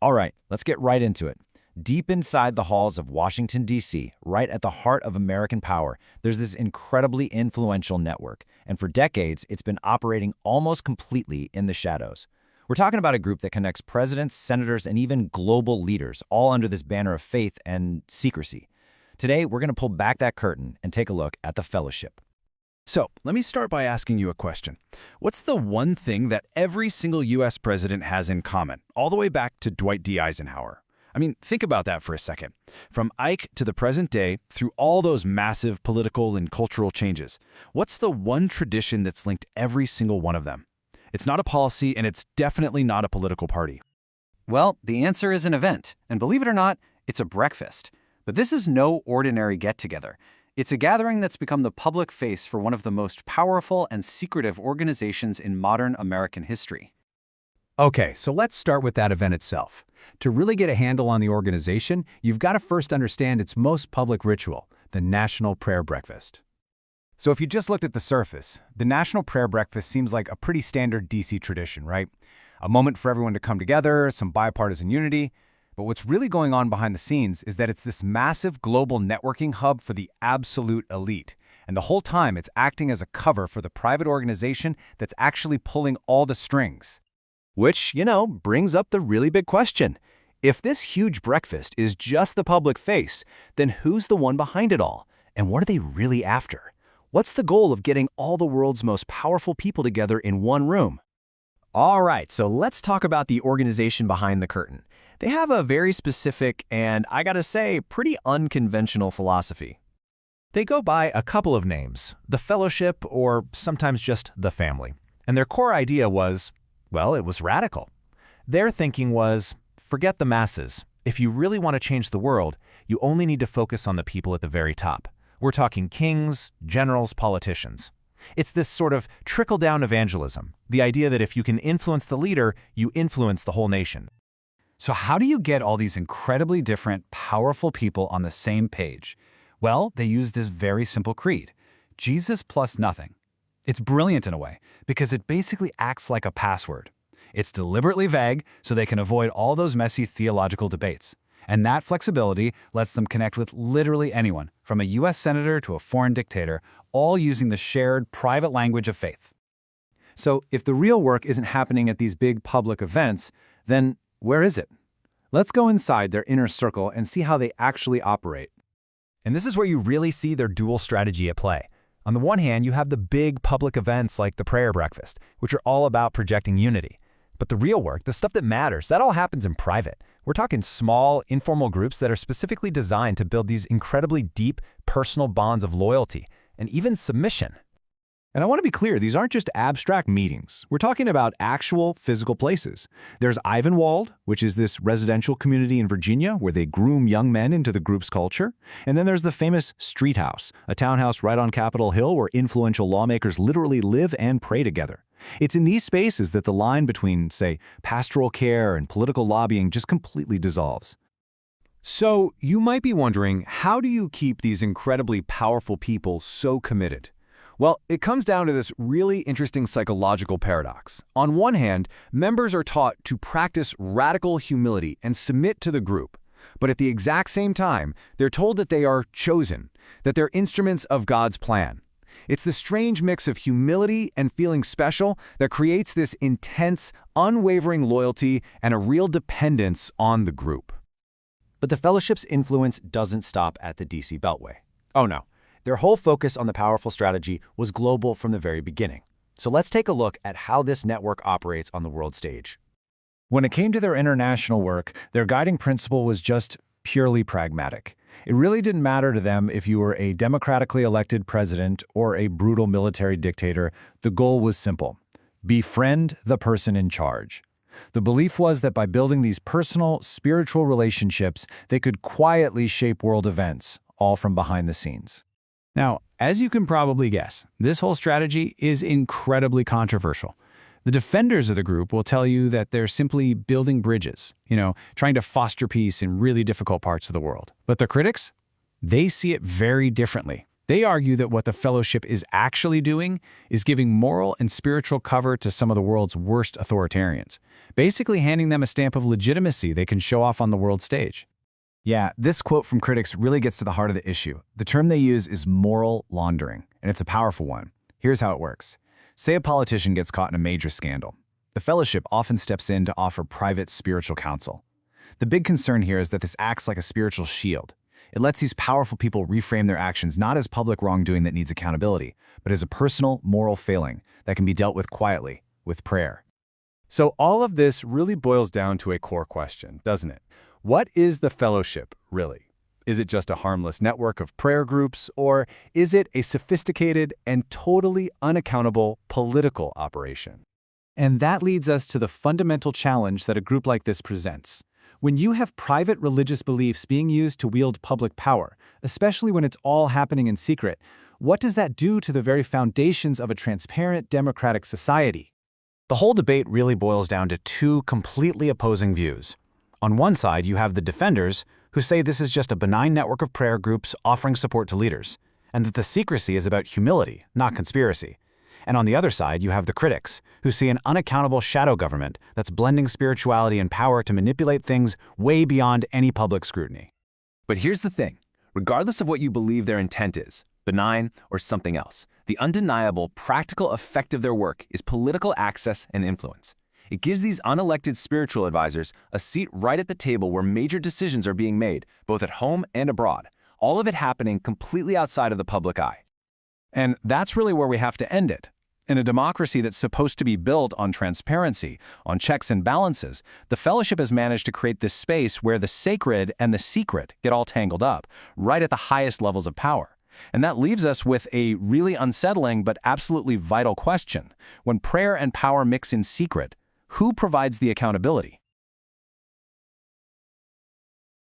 All right, let's get right into it. Deep inside the halls of Washington, D.C., right at the heart of American power, there's this incredibly influential network. And for decades, it's been operating almost completely in the shadows. We're talking about a group that connects presidents, senators, and even global leaders, all under this banner of faith and secrecy. Today, we're going to pull back that curtain and take a look at the Fellowship. So, let me start by asking you a question. What's the one thing that every single U.S. president has in common, all the way back to Dwight D. Eisenhower? I mean, think about that for a second. From Ike to the present day, through all those massive political and cultural changes, what's the one tradition that's linked every single one of them? It's not a policy, and it's definitely not a political party. Well, the answer is an event, and believe it or not, it's a breakfast. But this is no ordinary get-together. It's a gathering that's become the public face for one of the most powerful and secretive organizations in modern American history. Okay, so let's start with that event itself. To really get a handle on the organization, you've got to first understand its most public ritual, the National Prayer Breakfast. So if you just looked at the surface, the National Prayer Breakfast seems like a pretty standard DC tradition, right? A moment for everyone to come together, some bipartisan unity. But what's really going on behind the scenes is that it's this massive global networking hub for the absolute elite. And the whole time it's acting as a cover for the private organization that's actually pulling all the strings. Which, brings up the really big question. If this huge breakfast is just the public face, then who's the one behind it all? And what are they really after? What's the goal of getting all the world's most powerful people together in one room? All right, so let's talk about the organization behind the curtain. They have a very specific and, I gotta say, pretty unconventional philosophy. They go by a couple of names, the Fellowship or sometimes just the Family. And their core idea was, well, it was radical. Their thinking was, forget the masses. If you really want to change the world, you only need to focus on the people at the very top. We're talking kings, generals, politicians. It's this sort of trickle-down evangelism, the idea that if you can influence the leader, you influence the whole nation. So how do you get all these incredibly different, powerful people on the same page? Well, they use this very simple creed, Jesus plus nothing. It's brilliant in a way, because it basically acts like a password. It's deliberately vague, so they can avoid all those messy theological debates. And that flexibility lets them connect with literally anyone, from a U.S. senator to a foreign dictator, all using the shared private language of faith. So if the real work isn't happening at these big public events, then where is it? Let's go inside their inner circle and see how they actually operate. And this is where you really see their dual strategy at play. On the one hand, you have the big public events like the prayer breakfast, which are all about projecting unity. But the real work, the stuff that matters, that all happens in private. We're talking small, informal groups that are specifically designed to build these incredibly deep, personal bonds of loyalty and even submission. And I want to be clear, these aren't just abstract meetings. We're talking about actual physical places. There's Ivanwald, which is this residential community in Virginia where they groom young men into the group's culture. And then there's the famous Street House, a townhouse right on Capitol Hill where influential lawmakers literally live and pray together. It's in these spaces that the line between, say, pastoral care and political lobbying just completely dissolves. So you might be wondering, how do you keep these incredibly powerful people so committed? Well, it comes down to this really interesting psychological paradox. On one hand, members are taught to practice radical humility and submit to the group. But at the exact same time, they're told that they are chosen, that they're instruments of God's plan. It's the strange mix of humility and feeling special that creates this intense, unwavering loyalty and a real dependence on the group. But the Fellowship's influence doesn't stop at the DC Beltway. Oh no. Their whole focus on the powerful strategy was global from the very beginning. So let's take a look at how this network operates on the world stage. When it came to their international work, their guiding principle was just purely pragmatic. It really didn't matter to them if you were a democratically elected president or a brutal military dictator. The goal was simple: befriend the person in charge. The belief was that by building these personal, spiritual relationships, they could quietly shape world events, all from behind the scenes. Now, as you can probably guess, this whole strategy is incredibly controversial. The defenders of the group will tell you that they're simply building bridges, trying to foster peace in really difficult parts of the world. But the critics? They see it very differently. They argue that what the fellowship is actually doing is giving moral and spiritual cover to some of the world's worst authoritarians, basically handing them a stamp of legitimacy they can show off on the world stage. Yeah, this quote from critics really gets to the heart of the issue. The term they use is moral laundering, and it's a powerful one. Here's how it works. Say a politician gets caught in a major scandal. The fellowship often steps in to offer private spiritual counsel. The big concern here is that this acts like a spiritual shield. It lets these powerful people reframe their actions not as public wrongdoing that needs accountability, but as a personal, moral failing that can be dealt with quietly, with prayer. So all of this really boils down to a core question, doesn't it? What is the fellowship, really? Is it just a harmless network of prayer groups, or is it a sophisticated and totally unaccountable political operation? And that leads us to the fundamental challenge that a group like this presents. When you have private religious beliefs being used to wield public power, especially when it's all happening in secret, what does that do to the very foundations of a transparent democratic society? The whole debate really boils down to two completely opposing views. On one side, you have the defenders, who say this is just a benign network of prayer groups offering support to leaders, and that the secrecy is about humility, not conspiracy. And on the other side, you have the critics, who see an unaccountable shadow government that's blending spirituality and power to manipulate things way beyond any public scrutiny. But here's the thing. Regardless of what you believe their intent is, benign or something else, the undeniable, practical effect of their work is political access and influence. It gives these unelected spiritual advisors a seat right at the table where major decisions are being made, both at home and abroad, all of it happening completely outside of the public eye. And that's really where we have to end it. In a democracy that's supposed to be built on transparency, on checks and balances, the fellowship has managed to create this space where the sacred and the secret get all tangled up, right at the highest levels of power. And that leaves us with a really unsettling but absolutely vital question. When prayer and power mix in secret, who provides the accountability?